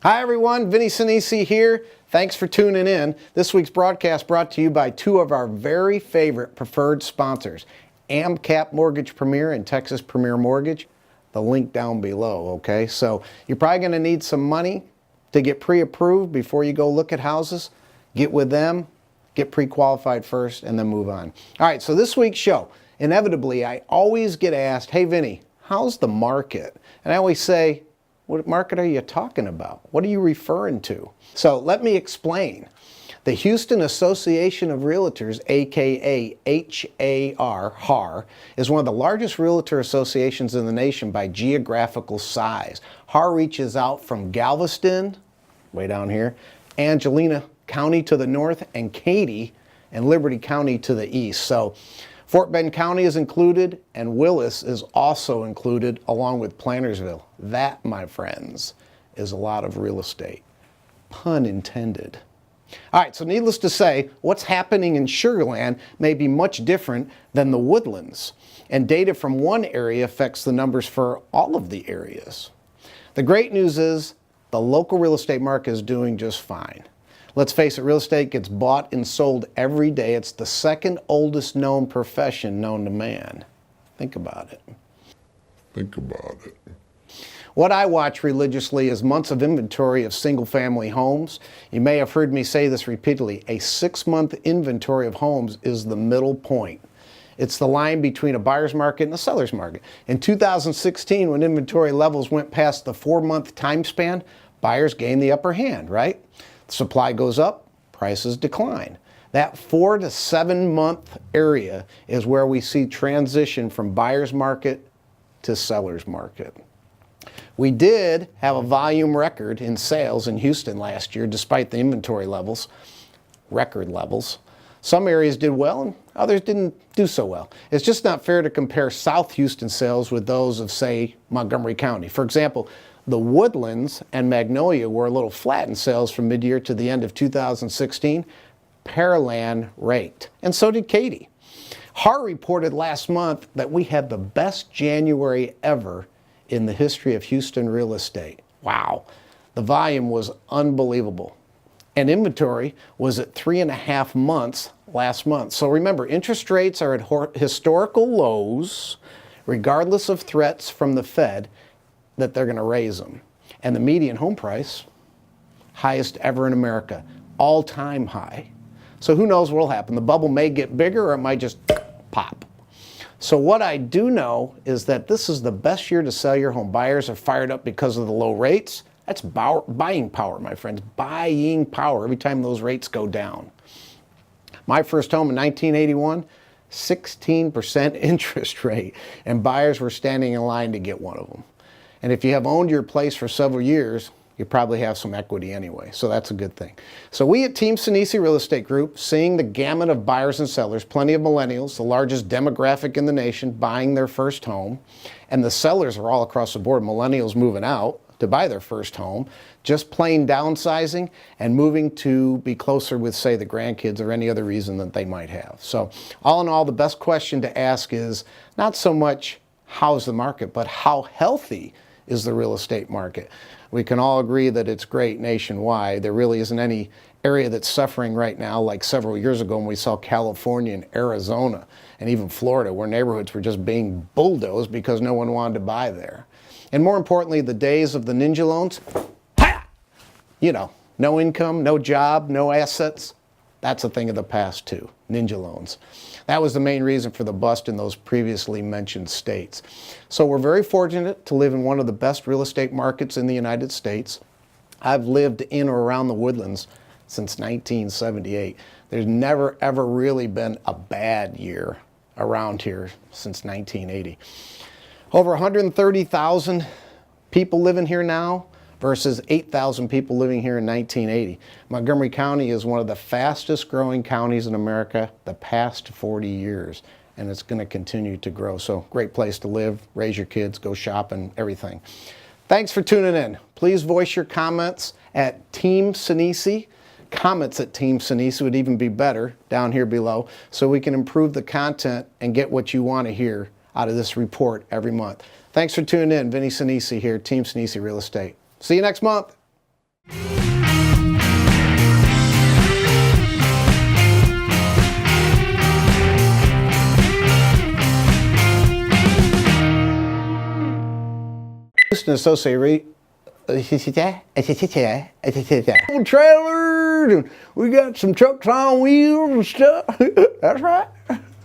Hi everyone, TeamSinisi here. Thanks for tuning in. This week's broadcast brought to you by two of our very favorite preferred sponsors, AMCAP Mortgage Premier and Texas Premier Mortgage. The link down below, okay? So you're probably going to need some money to get pre-approved before you go look at houses. Get with them, get pre-qualified first, and then move on. All right, so this week's show, inevitably I always get asked, hey Vinny, how's the market? And I always say, what market are you talking about? What are you referring to? So let me explain. The Houston Association of Realtors, aka HAR, is one of the largest realtor associations in the nation by geographical size. HAR reaches out from Galveston, way down here, Angelina County to the north, and Katy and Liberty County to the east. So Fort Bend County is included, and Willis is also included, along with Plantersville. That, my friends, is a lot of real estate. Pun intended. All right, so needless to say, what's happening in Sugar Land may be much different than the Woodlands, and data from one area affects the numbers for all of the areas. The great news is the local real estate market is doing just fine. Let's face it, real estate gets bought and sold every day. It's the second oldest known profession known to man. Think about it. Think about it. What I watch religiously is months of inventory of single-family homes. You may have heard me say this repeatedly. A 6-month inventory of homes is the middle point. It's the line between a buyer's market and a seller's market. In 2016, when inventory levels went past the 4-month time span, buyers gained the upper hand, right? Supply goes up, prices decline. That 4 to 7 month area is where we see transition from buyer's market to seller's market. We did have a volume record in sales in Houston last year, despite the inventory levels, record levels. Some areas did well and others didn't do so well. It's just not fair to compare South Houston sales with those of, say, Montgomery County. For example, the Woodlands and Magnolia were a little flat in sales from mid-year to the end of 2016. Pearland raked, and so did Katy. HAR reported last month that we had the best January ever in the history of Houston real estate. Wow, the volume was unbelievable. And inventory was at 3.5 months last month. So remember, interest rates are at historical lows, regardless of threats from the Fed that they're going to raise them. And the median home price, highest ever in America, all-time high. So who knows what will happen? The bubble may get bigger or it might just pop. So what I do know is that this is the best year to sell your home. Buyers are fired up because of the low rates. That's buying power, my friends, buying power every time those rates go down. My first home in 1981, 16% interest rate, and buyers were standing in line to get one of them. And if you have owned your place for several years, you probably have some equity anyway, so that's a good thing. So we at TeamSinisi Real Estate Group, seeing the gamut of buyers and sellers, plenty of millennials, the largest demographic in the nation, buying their first home, and the sellers are all across the board, millennials moving out to buy their first home, just plain downsizing and moving to be closer with, say, the grandkids or any other reason that they might have. So all in all, the best question to ask is not so much how's the market, but how healthy is the real estate market. We can all agree that it's great nationwide. There really isn't any area that's suffering right now like several years ago when we saw California and Arizona and even Florida, where neighborhoods were just being bulldozed because no one wanted to buy there. And more importantly, the days of the ninja loans, you know, no income, no job, no assets, that's a thing of the past too, ninja loans. That was the main reason for the bust in those previously mentioned states. So we're very fortunate to live in one of the best real estate markets in the United States. I've lived in or around the Woodlands since 1978. There's never ever really been a bad year around here since 1980. Over 130,000 people living here now versus 8,000 people living here in 1980. Montgomery County is one of the fastest growing counties in America the past 40 years, and it's going to continue to grow. So great place to live, raise your kids, go shopping, everything. Thanks for tuning in. Please voice your comments at TeamSinisi. Comments at TeamSinisi would even be better down here below, so we can improve the content and get what you want to hear out of this report every month. Thanks for tuning in. TeamSinisi here, TeamSinisi Real Estate. See you next month. Houston Associate trailer, and we got some trucks on wheels and stuff. That's right.